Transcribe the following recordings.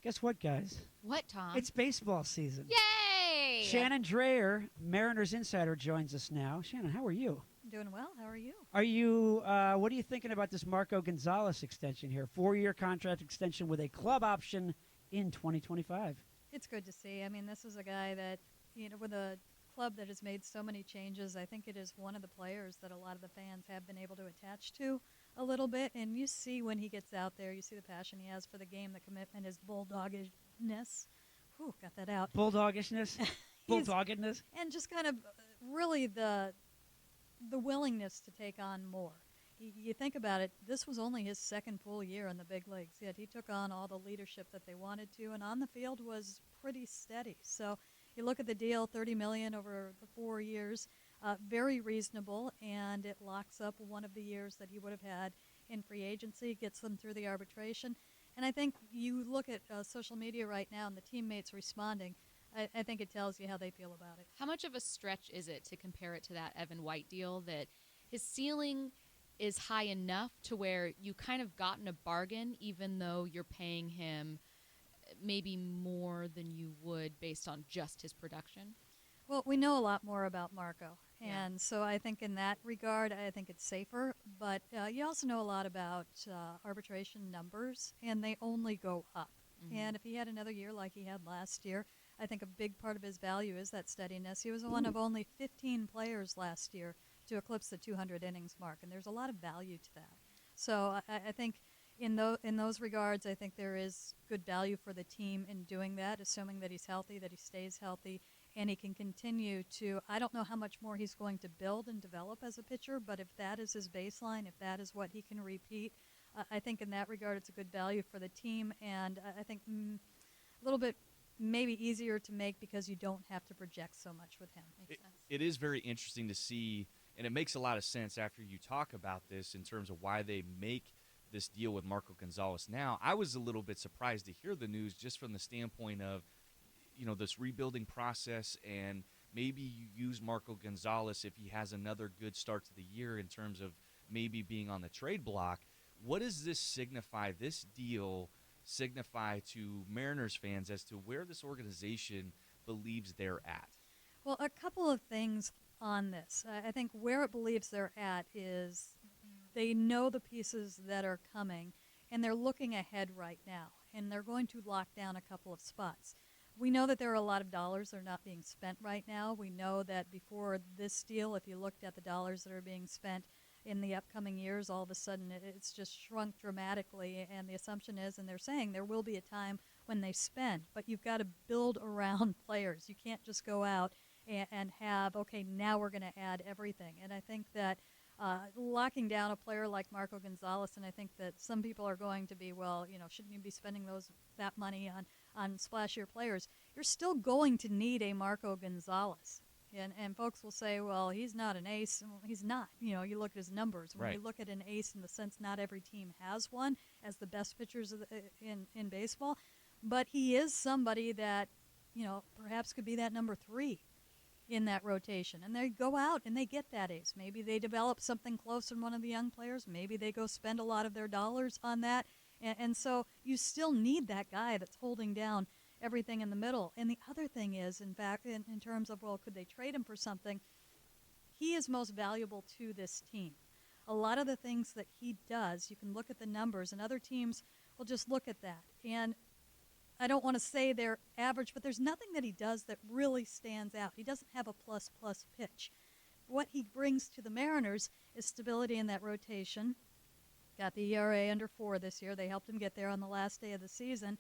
Guess what, guys? What, Tom? It's baseball season. Yay! Shannon Drayer, Mariners insider, joins us now. Shannon, how are you? I'm doing well. How are you? What are you thinking about this Marco Gonzales extension here? 4-year contract extension with a club option in 2025. It's good to see. I mean, this is a guy that, with a club that has made so many changes, I think it is one of the players that a lot of the fans have been able to attach to a little bit. And you see when he gets out there, you see the passion he has for the game, the commitment, his bulldogishness. Whew, got that out. Bulldogishness? Bulldoggedness? And just kind of really the willingness to take on more. You think about it, this was only his second full year in the big leagues, yet he took on all the leadership that they wanted to, and on the field was pretty steady. So you look at the deal, $30 million over the 4 years, very reasonable, and it locks up one of the years that he would have had in free agency, gets them through the arbitration. And I think you look at social media right now and the teammates responding, I think it tells you how they feel about it. How much of a stretch is it to compare it to that Evan White deal, that his ceiling is high enough to where you kind of gotten a bargain even though you're paying him maybe more than you would based on just his production? Well, we know a lot more about Marco, and Yeah. so I think in that regard, I think it's safer. But you also know a lot about arbitration numbers, and they only go up. Mm-hmm. And if he had another year like he had last year, I think a big part of his value is that steadiness. He was one of only 15 players last year to eclipse the 200 innings mark, and there's a lot of value to that. So I think in those regards, I think there is good value for the team in doing that, assuming that he's healthy, that he stays healthy, and he can continue to, I don't know how much more he's going to build and develop as a pitcher, but if that is his baseline, if that is what he can repeat, I think in that regard it's a good value for the team, and I think a little bit maybe easier to make because you don't have to project so much with him. Makes sense. It is very interesting to see, and it makes a lot of sense after you talk about this in terms of why they make this deal with Marco Gonzales now. I was a little bit surprised to hear the news just from the standpoint of, this rebuilding process, and maybe you use Marco Gonzales if he has another good start to the year in terms of maybe being on the trade block. What does this signify, this deal signify to Mariners fans as to where this organization believes they're at? Well, a couple of things on this. I think where it believes they're at is they know the pieces that are coming, and they're looking ahead right now, and they're going to lock down a couple of spots. We know that there are a lot of dollars that are not being spent right now. We know that before this deal, if you looked at the dollars that are being spent in the upcoming years, all of a sudden it's just shrunk dramatically, and the assumption is, and they're saying there will be a time when they spend, but you've got to build around players. You can't just go out and have, okay, now we're going to add everything. And I think that locking down a player like Marco Gonzales, and I think that some people are going to be, well, shouldn't you be spending that money on splashier players? You're still going to need a Marco Gonzales. And folks will say, well, he's not an ace. Well, he's not. You look at his numbers. When you look at an ace in the sense not every team has one as the best pitchers in baseball, but he is somebody that, perhaps could be that number 3 in that rotation. And they go out and they get that ace. Maybe they develop something close in one of the young players. Maybe they go spend a lot of their dollars on that. And so you still need that guy that's holding down everything in the middle. And the other thing is, in fact, in terms of, well, could they trade him for something? He is most valuable to this team. A lot of the things that he does, you can look at the numbers, and other teams will just look at that. And I don't want to say they're average, but there's nothing that he does that really stands out. He doesn't have a plus-plus pitch. What he brings to the Mariners is stability in that rotation. Got the ERA under 4 this year. They helped him get there on the last day of the season.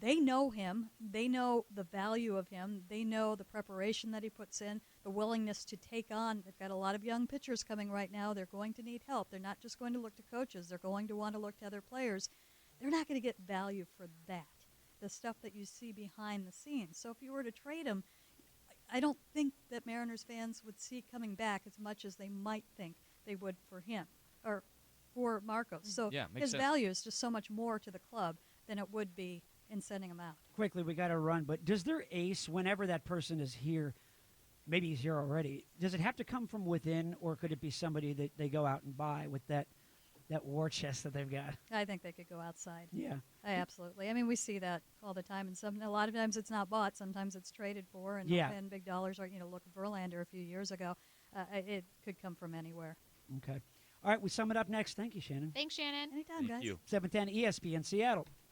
They know him. They know the value of him. They know the preparation that he puts in, the willingness to take on. They've got a lot of young pitchers coming right now. They're going to need help. They're not just going to look to coaches. They're going to want to look to other players. They're not going to get value for that, the stuff that you see behind the scenes. So if you were to trade him, I don't think that Mariners fans would see coming back as much as they might think they would for him or for Marcos. So his value is just so much more to the club than it would be in sending him out. Quickly, we got to run, but does their ace, whenever that person is here, maybe he's here already, does it have to come from within, or could it be somebody that they go out and buy with that that war chest that they've got. I think they could go outside. Yeah. Absolutely. I mean, we see that all the time, and a lot of times it's not bought. Sometimes it's traded for, and Yeah. and big dollars. Or look at Verlander a few years ago. It could come from anywhere. Okay. All right, we sum it up next. Thank you, Shannon. Thanks, Shannon. Anytime, Thank guys. you. 710 ESPN Seattle.